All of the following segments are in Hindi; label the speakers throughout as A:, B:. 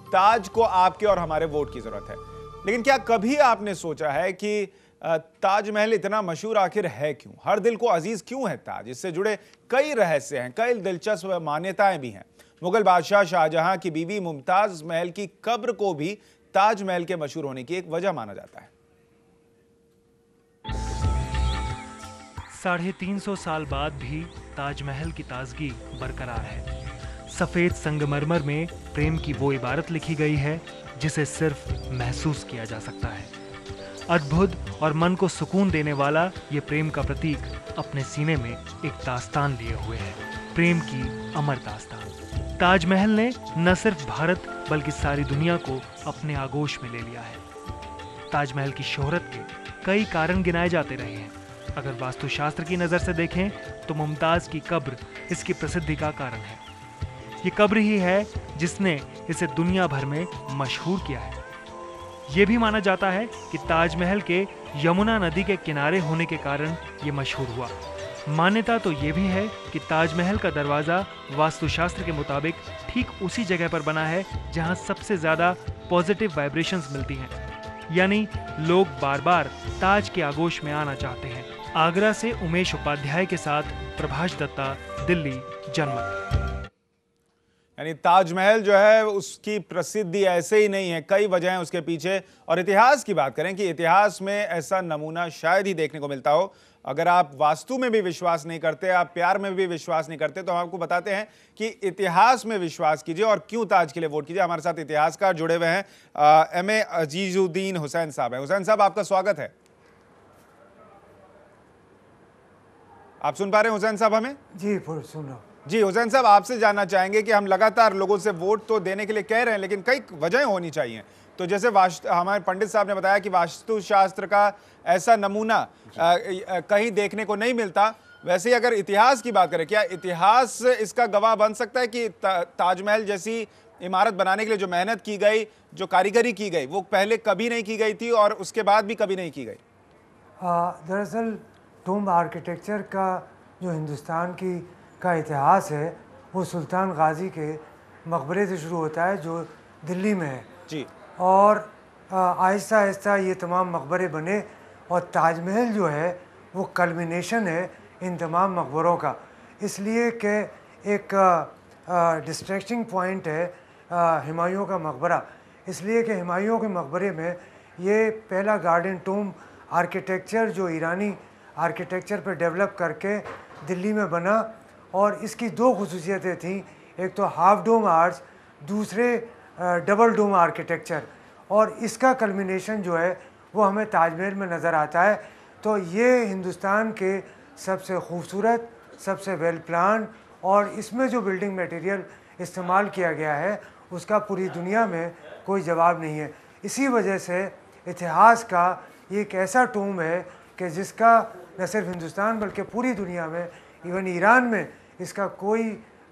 A: ताज को आपके और हमारे वोट की जरूरत है, लेकिन क्या कभी आपने सोचा है कि ताजमहल इतना मशहूर आखिर है क्यों? हर दिल को अजीज क्यों है ताज? इससे जुड़े कई रहस्य हैं, कई दिलचस्प मान्यताएं भी हैं। मुगल बादशाह शाहजहां की बीवी मुमताज महल की कब्र को भी ताजमहल के मशहूर होने की एक वजह माना जाता है।
B: 350 साल बाद भी ताजमहल की ताजगी बरकरार है। सफेद संगमरमर में प्रेम की वो इबारत लिखी गई है जिसे सिर्फ महसूस किया जा सकता है। अद्भुत और मन को सुकून देने वाला ये प्रेम का प्रतीक अपने सीने में एक दास्तान लिए हुए है, प्रेम की अमर दास्तान। ताजमहल ने न सिर्फ भारत बल्कि सारी दुनिया को अपने आगोश में ले लिया है। ताजमहल की शोहरत के कई कारण गिनाए जाते रहे हैं। अगर वास्तुशास्त्र की नजर से देखें तो मुमताज की कब्र इसकी प्रसिद्धि का कारण है। ये कब्र ही है जिसने इसे दुनिया भर में मशहूर किया है। ये भी माना जाता है कि ताजमहल के यमुना नदी के किनारे होने के कारण ये मशहूर हुआ। मान्यता तो ये भी है कि ताजमहल का दरवाजा वास्तुशास्त्र के मुताबिक ठीक उसी जगह पर बना है जहां सबसे ज्यादा पॉजिटिव वाइब्रेशंस मिलती हैं, यानी लोग बार बार ताज के आगोश में आना चाहते हैं। आगरा से उमेश उपाध्याय के साथ प्रभाष दत्ता, दिल्ली जनमत।
A: यानी ताजमहल जो है उसकी प्रसिद्धि ऐसे ही नहीं है, कई वजह हैं उसके पीछे। और इतिहास की बात करें कि इतिहास में ऐसा नमूना शायद ही देखने को मिलता हो। अगर आप वास्तु में भी विश्वास नहीं करते, आप प्यार में भी विश्वास नहीं करते, तो हम आपको बताते हैं कि इतिहास में विश्वास कीजिए और क्यों ताज के लिए वोट कीजिए। हमारे साथ इतिहासकार जुड़े हुए हैं, एमए अजीजुद्दीन हुसैन साहब हैं। हुसैन साहब, आपका स्वागत है। आप सुन पा रहे हैं हुसैन साहब हमें?
C: जी सुन रहा हूं।
A: जी हुसैन साहब, आपसे जानना चाहेंगे कि हम लगातार लोगों से वोट तो देने के लिए कह रहे हैं, लेकिन कई वजहें होनी चाहिए। तो जैसे हमारे पंडित साहब ने बताया कि वास्तुशास्त्र का ऐसा नमूना कहीं देखने को नहीं मिलता, वैसे ही अगर इतिहास की बात करें, क्या इतिहास इसका गवाह बन सकता है कि ताजमहल जैसी इमारत बनाने के लिए जो मेहनत की गई, जो कारीगरी की गई, वो पहले कभी नहीं की गई थी और उसके बाद भी कभी नहीं की गई?
C: दरअसल टूम्ब आर्किटेक्चर का जो हिंदुस्तान का इतिहास है वो सुल्तान गाजी के मकबरे से शुरू होता है जो दिल्ली में है
A: जी।
C: और आहिस्ता आहिस्ता ये तमाम मकबरे बने और ताजमहल जो है वो कल्मिनेशन है इन तमाम मकबरों का। इसलिए कि एक डिस्ट्रैक्टिंग पॉइंट है हुमायूं का मकबरा, इसलिए कि हुमायूं के मकबरे में ये पहला गार्डन टूम्ब आर्किटेक्चर जो ईरानी आर्किटेक्चर पर डेवलप करके दिल्ली में बना। और इसकी दो खुसूसियतें थीं, एक तो हाफ डोम आर्च, दूसरे डबल डोम आर्किटेक्चर, और इसका कल्मिनेशन जो है वो हमें ताजमहल में नज़र आता है। तो ये हिंदुस्तान के सबसे खूबसूरत, सबसे वेल प्लान और इसमें जो बिल्डिंग मटेरियल इस्तेमाल किया गया है उसका पूरी दुनिया में कोई जवाब नहीं है। इसी वजह से इतिहास का ये एक ऐसा टूम्ब है कि जिसका न सिर्फ हिंदुस्तान बल्कि पूरी दुनिया में, इवन ईरान में, इसका कोई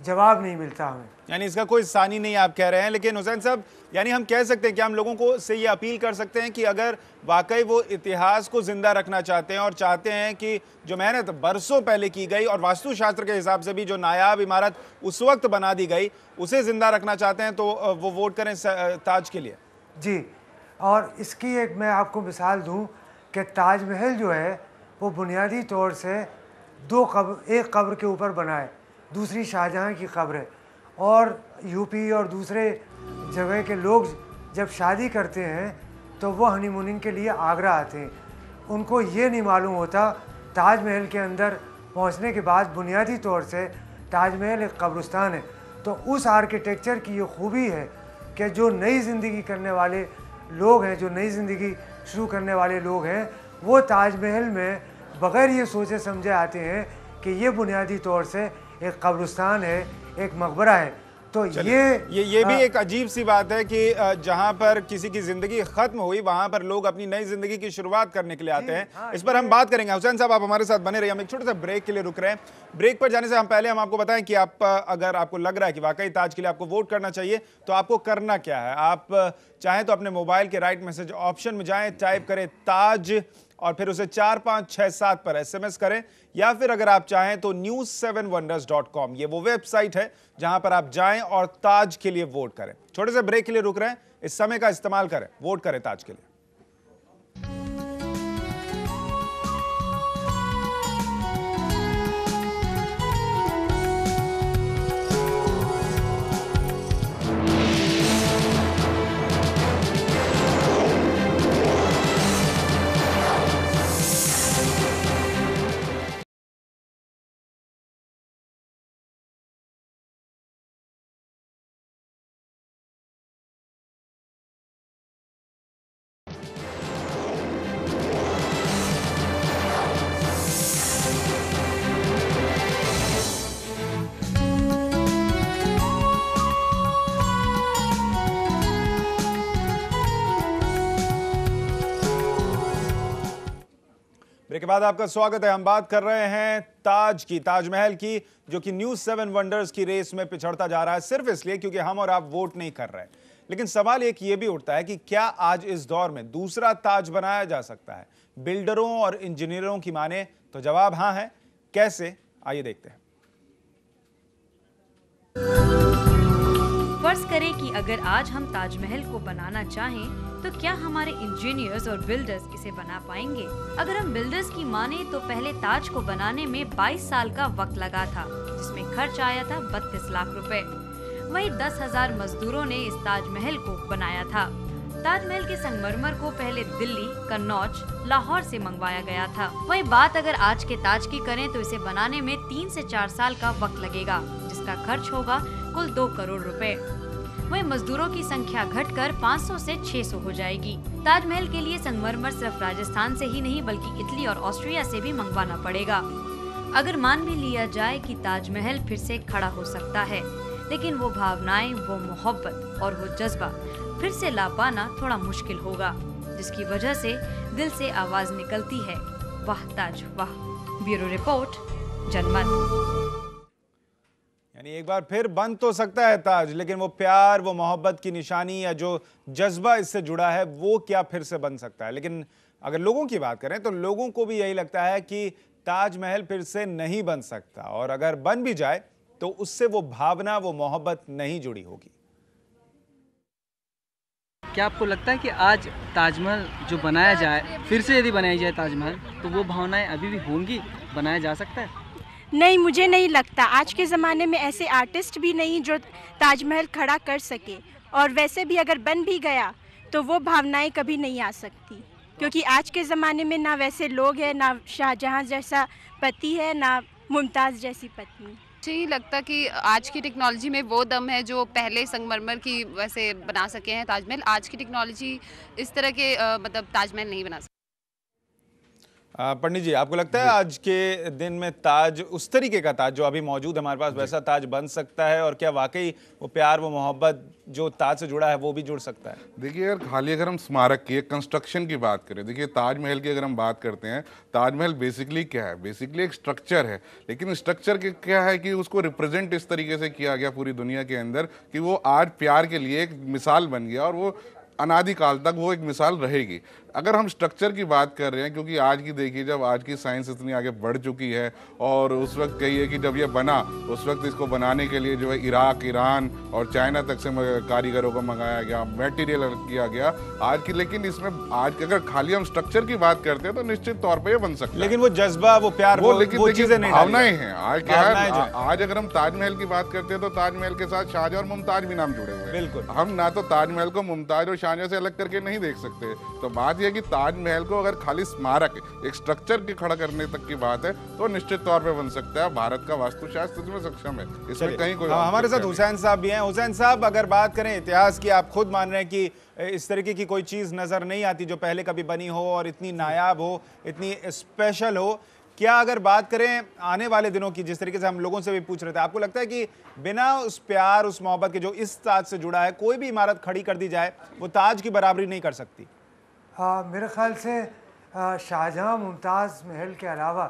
C: जवाब नहीं मिलता हमें।
A: यानी इसका कोई सानी नहीं आप कह रहे हैं। लेकिन हुसैन साहब, यानी हम कह सकते हैं कि हम लोगों को से ये अपील कर सकते हैं कि अगर वाकई वो इतिहास को जिंदा रखना चाहते हैं और चाहते हैं कि जो मेहनत बरसों पहले की गई और वास्तुशास्त्र के हिसाब से भी जो नायाब इमारत उस वक्त बना दी गई उसे जिंदा रखना चाहते हैं, तो वो वोट करें ताज के लिए।
C: जी, और इसकी एक मैं आपको मिसाल दूँ कि ताजमहल जो है वो बुनियादी तौर से एक कब्र के ऊपर बना है, दूसरी शाहजहां की कब्र है। और यूपी और दूसरे जगह के लोग जब शादी करते हैं तो वो हनीमूनिंग के लिए आगरा आते हैं। उनको ये नहीं मालूम होता ताजमहल के अंदर पहुंचने के बाद बुनियादी तौर से ताजमहल एक कब्रिस्तान है। तो उस आर्किटेक्चर की ये खूबी है कि जो नई ज़िंदगी करने वाले लोग हैं, जो नई ज़िंदगी शुरू करने वाले लोग हैं, वो ताजमहल में बग़ैर ये सोचे समझे आते हैं कि ये बुनियादी तौर से एक कब्रिस्तान है, एक मकबरा है। तो
A: ये भी एक अजीब सी बात है कि जहां पर किसी की जिंदगी खत्म हुई वहां पर लोग अपनी नई जिंदगी की शुरुआत करने के लिए आते हैं। इस पर हम बात करेंगे। हुसैन साहब, आप हमारे साथ बने रहिए। हम एक छोटे से ब्रेक के लिए रुक रहे हैं। ब्रेक पर जाने से पहले हम आपको बताएं कि आप अगर आपको लग रहा है कि वाकई ताज के लिए आपको वोट करना चाहिए तो आपको करना क्या है। आप चाहें तो अपने मोबाइल के राइट मैसेज ऑप्शन में जाएं, टाइप करें ताज और फिर उसे 4567 पर SMS करें, या फिर अगर आप चाहें तो news7wonders.com ये वो वेबसाइट है जहां पर आप जाएं और ताज के लिए वोट करें। छोटे से ब्रेक के लिए रुक रहे हैं, इस समय का इस्तेमाल करें, वोट करें ताज के लिए। ब्रेक के बाद आपका स्वागत है। हम बात कर रहे हैं ताज की, ताजमहल की, जो कि न्यूज़ 7 वंडर्स की रेस में पिछड़ता जा रहा है सिर्फ इसलिए क्योंकि हम और आप वोट नहीं कर रहे। लेकिन सवाल एक ये भी उठता है कि क्या आज इस दौर में दूसरा ताज बनाया जा सकता है? बिल्डरों और इंजीनियरों की माने तो जवाब हाँ है। कैसे, आइए देखते हैं।
D: फर्ज करें कि अगर आज हम ताजमहल को बनाना चाहें तो क्या हमारे इंजीनियर्स और बिल्डर्स इसे बना पाएंगे? अगर हम बिल्डर्स की माने तो पहले ताज को बनाने में 22 साल का वक्त लगा था, जिसमें खर्च आया था 32 लाख रुपए। वहीं 10,000 मजदूरों ने इस ताजमहल को बनाया था। ताजमहल के संगमरमर को पहले दिल्ली, कन्नौज, लाहौर से मंगवाया गया था। वहीं बात अगर आज के ताज की करें तो इसे बनाने में 3 से 4 साल का वक्त लगेगा, जिसका खर्च होगा कुल 2 करोड़ रुपए। वहीं मजदूरों की संख्या घटकर 500 से 600 हो जाएगी। ताजमहल के लिए संगमरमर सिर्फ राजस्थान से ही नहीं बल्कि इटली और ऑस्ट्रिया से भी मंगवाना पड़ेगा। अगर मान भी लिया जाए कि ताजमहल फिर से खड़ा हो सकता है, लेकिन वो भावनाएं, वो मोहब्बत और वो जज्बा फिर से ला पाना थोड़ा मुश्किल होगा, जिसकी वजह से दिल से आवाज निकलती है, वाह ताज वाह। ब्यूरो रिपोर्ट, जनमत।
A: यानी एक बार फिर बन तो सकता है ताज, लेकिन वो प्यार, वो मोहब्बत की निशानी या जो जज्बा इससे जुड़ा है वो क्या फिर से बन सकता है? लेकिन अगर लोगों की बात करें तो लोगों को भी यही लगता है कि ताजमहल फिर से नहीं बन सकता, और अगर बन भी जाए तो उससे वो भावना, वो मोहब्बत नहीं जुड़ी होगी।
E: क्या आपको लगता है कि आज ताजमहल जो बनाया जाए, फिर से यदि बनाई जाए ताजमहल, तो वो भावनाएं अभी भी होंगी, बनाया जा सकता है?
F: नहीं, मुझे नहीं लगता। आज के ज़माने में ऐसे आर्टिस्ट भी नहीं जो ताजमहल खड़ा कर सके, और वैसे भी अगर बन भी गया तो वो भावनाएं कभी नहीं आ सकती, क्योंकि आज के ज़माने में ना वैसे लोग हैं, ना शाहजहां जैसा पति है, ना मुमताज़ जैसी पत्नी।
G: मुझे नहीं लगता कि आज की टेक्नोलॉजी में वो दम है जो पहले संगमरमर की वैसे बना सके हैं ताजमहल। आज की टेक्नोलॉजी इस तरह के मतलब ताजमहल नहीं बना सकती।
A: पंडित जी, आपको लगता है आज के दिन में ताज, उस तरीके का ताज जो अभी मौजूद है हमारे पास, वैसा ताज बन सकता है? और क्या वाकई वो प्यार, वो मोहब्बत जो ताज से जुड़ा है वो भी जुड़ सकता है?
H: देखिए यार, खाली अगर हम स्मारक की, कंस्ट्रक्शन की बात करें, देखिए ताजमहल की अगर हम बात करते हैं, ताजमहल बेसिकली क्या है? बेसिकली एक स्ट्रक्चर है, लेकिन स्ट्रक्चर के क्या है कि उसको रिप्रेजेंट इस तरीके से किया गया पूरी दुनिया के अंदर कि वो आज प्यार के लिए एक मिसाल बन गया, और वो अनादिकाल तक वो एक मिसाल रहेगी। अगर हम स्ट्रक्चर की बात कर रहे हैं, क्योंकि आज की देखिए, जब आज की साइंस इतनी आगे बढ़ चुकी है, और उस वक्त कहिए कि जब ये बना, उस वक्त इसको बनाने के लिए जो है इराक, ईरान और चाइना तक से कारीगरों को मंगाया गया, मटेरियल किया गया आज की। लेकिन इसमें आज अगर खाली हम स्ट्रक्चर की बात करते हैं तो निश्चित तौर पर यह बन सकता है,
A: लेकिन वो जज्बा, वो प्यार, वो चीजें नहीं,
H: भावनाएं हैं। आज क्या है, आज अगर हम ताजमहल की बात करते हैं तो ताजमहल के साथ शाहजहां और मुमताज भी नाम जुड़े हुए हैं।
A: बिल्कुल,
H: हम ना तो ताजमहल को मुमताज और शाहजहां से अलग करके नहीं देख सकते। तो बात यह कि ताजमहल को अगर खाली स्मारक, एक स्ट्रक्चर के खड़ा करने तक की बात है तो निश्चित तौर पे बन सकता है। भारत का वास्तुशास्त्र इसमें सक्षम है, इसमें कहीं कोई।
A: हमारे साथ हुसैन साहब भी हैं। हुसैन साहब, अगर बात करें इतिहास की, आप खुद मान रहे हैं कि इस तरीके की कोई चीज़ नज़र नहीं आती जो पहले कभी बनी हो और इतनी नायाब हो, इतनी स्पेशल हो। क्या अगर बात करें आने वाले दिनों की, जिस तरीके से हम लोगों से भी पूछ रहे थे, आपको लगता है कि बिना उस प्यार, उस मोहब्बत के जो इस ताज से जुड़ा है, कोई भी इमारत खड़ी कर दी जाए वो ताज की बराबरी नहीं कर सकती?
C: मेरे ख्याल से शाहजहां मुमताज़ महल के अलावा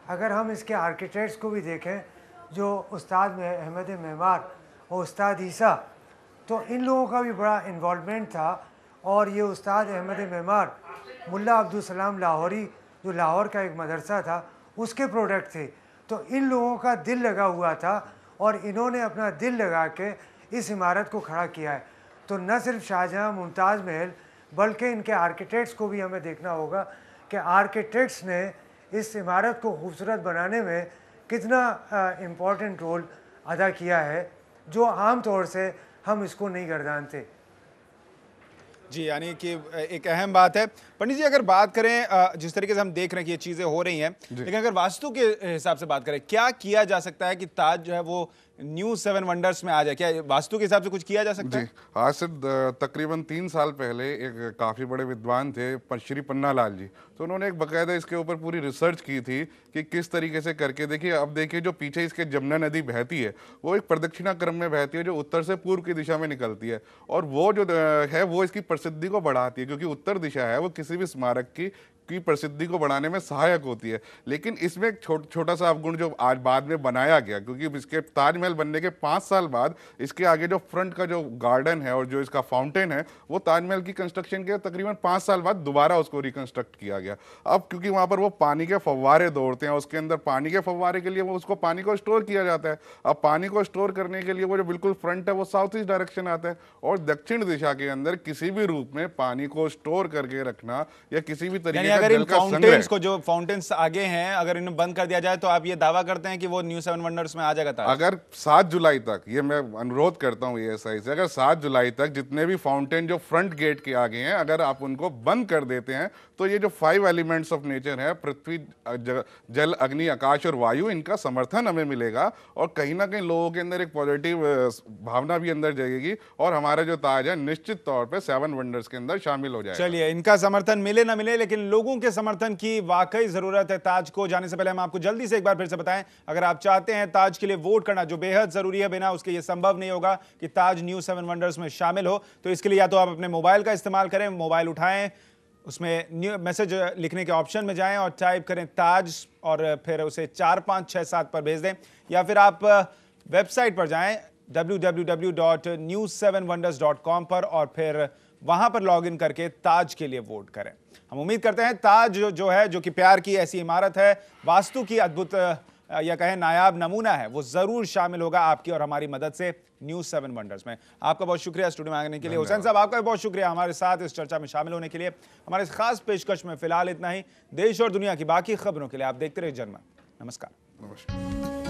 C: अगर हम इसके आर्किटेक्ट्स को भी देखें, जो उस्ताद अहमद मेमार और उस्ताद ईसा, तो इन लोगों का भी बड़ा इन्वॉल्वमेंट था। और ये उस्ताद अहमद मेमार मुल्ला अब्दुल सलाम लाहौरी जो लाहौर का एक मदरसा था उसके प्रोडक्ट थे। तो इन लोगों का दिल लगा हुआ था और इन्होंने अपना दिल लगा के इस इमारत को खड़ा किया है। तो न सिर्फ शाहजहाँ मुमताज़ महल बल्कि इनके आर्किटेक्ट्स को भी हमें देखना होगा कि आर्किटेक्ट्स ने इस इमारत को खूबसूरत बनाने में कितना इम्पोर्टेंट रोल अदा किया है, जो आम तौर से हम इसको नहीं गर्दानते।
A: जी, यानी कि एक अहम बात है। पंडित जी, अगर बात करें जिस तरीके से हम देख रहे हैं कि ये चीज़ें हो रही हैं, लेकिन अगर वास्तु के हिसाब से बात करें, क्या किया जा सकता है कि ताज जो है वो न्यू 7 वंडर्स में आ जाए? क्या वास्तु के हिसाब से कुछ किया जा सकता है?
H: आज से तकरीबन 3 साल पहले एक काफ़ी बड़े विद्वान थे श्री पन्ना लाल जी, तो उन्होंने एक बाकायदा इसके ऊपर पूरी रिसर्च की थी कि किस तरीके से करके देखिए। अब देखिए जो पीछे इसके जमुना नदी बहती है वो एक प्रदक्षिणा क्रम में बहती है जो उत्तर से पूर्व की दिशा में निकलती है, और वो जो है वो इसकी प्रसिद्धि को बढ़ाती है, क्योंकि उत्तर दिशा है वो किसी भी स्मारक की प्रसिद्धि को बढ़ाने में सहायक होती है। लेकिन इसमें एक छोटा सा अवगुण जो आज बाद में बनाया गया, क्योंकि इसके ताजमहल बनने के 5 साल बाद इसके आगे जो फ्रंट का जो गार्डन है और जो इसका फाउंटेन है वो ताजमहल की कंस्ट्रक्शन के तकरीबन 5 साल बाद दोबारा उसको रिकंस्ट्रक्ट किया गया। अब क्योंकि वहाँ पर वो पानी के फव्वारे दौड़ते हैं, उसके अंदर पानी के फव्वारे के लिए वो उसको पानी को स्टोर किया जाता है। अब पानी को स्टोर करने के लिए वो जो बिल्कुल फ्रंट है वो साउथ ईस्ट डायरेक्शन आता है, और दक्षिण दिशा के अंदर किसी भी रूप में पानी को स्टोर करके रखना या किसी भी तरीके
A: अगर इन फाउंटेन्स को, जो फाउंटेन्स आगे हैं, अगर इन्हें बंद कर दिया जाए तो आप ये दावा करते हैं कि वो न्यू 7 वंडर्स में आ जाएगा ताज?
H: अगर 7 जुलाई तक, ये मैं अनुरोध करता हूँ ESI से, अगर 7 जुलाई तक जितने भी फाउंटेन जो फ्रंट गेट के आगे हैं अगर आप उनको बंद कर देते हैं तो ये जो 5 एलिमेंट्स ऑफ नेचर है, पृथ्वी, जल, अग्नि, आकाश और वायु, इनका समर्थन हमें मिलेगा और कहीं ना कहीं लोगों के अंदर एक पॉजिटिव भावना भी अंदर जगेगी और हमारा जो ताज है निश्चित तौर पे 7 वंडर्स के अंदर शामिल हो जाएगा।
A: चलिए, इनका समर्थन मिले ना मिले, लेकिन लोगों के समर्थन की वाकई जरूरत है। ताज को जाने से पहले हम आपको जल्दी से एक बार फिर से बताएं, अगर आप चाहते हैं ताज के लिए वोट करना, जो बेहद जरूरी है, बिना उसके ये संभव नहीं होगा कि ताज न्यू 7 वंडर्स में शामिल हो, तो इसके लिए या तो आप अपने मोबाइल का इस्तेमाल करें, मोबाइल उठाएं, उसमें न्यू मैसेज लिखने के ऑप्शन में जाएं और टाइप करें ताज और फिर उसे 4567 पर भेज दें, या फिर आप वेबसाइट पर जाएं www.news7wonders.com पर और फिर वहां पर लॉगिन करके ताज के लिए वोट करें। हम उम्मीद करते हैं ताज जो है, जो कि प्यार की ऐसी इमारत है, वास्तु की अद्भुत या कहें नायाब नमूना है, वो जरूर शामिल होगा आपकी और हमारी मदद से न्यू 7 वंडर्स में। आपका बहुत शुक्रिया स्टूडियो में आने के लिए। हुसैन साहब, आपका भी बहुत शुक्रिया हमारे साथ इस चर्चा में शामिल होने के लिए। हमारे इस खास पेशकश में फिलहाल इतना ही। देश और दुनिया की बाकी खबरों के लिए आप देखते रहिए जनमत। नमस्कार।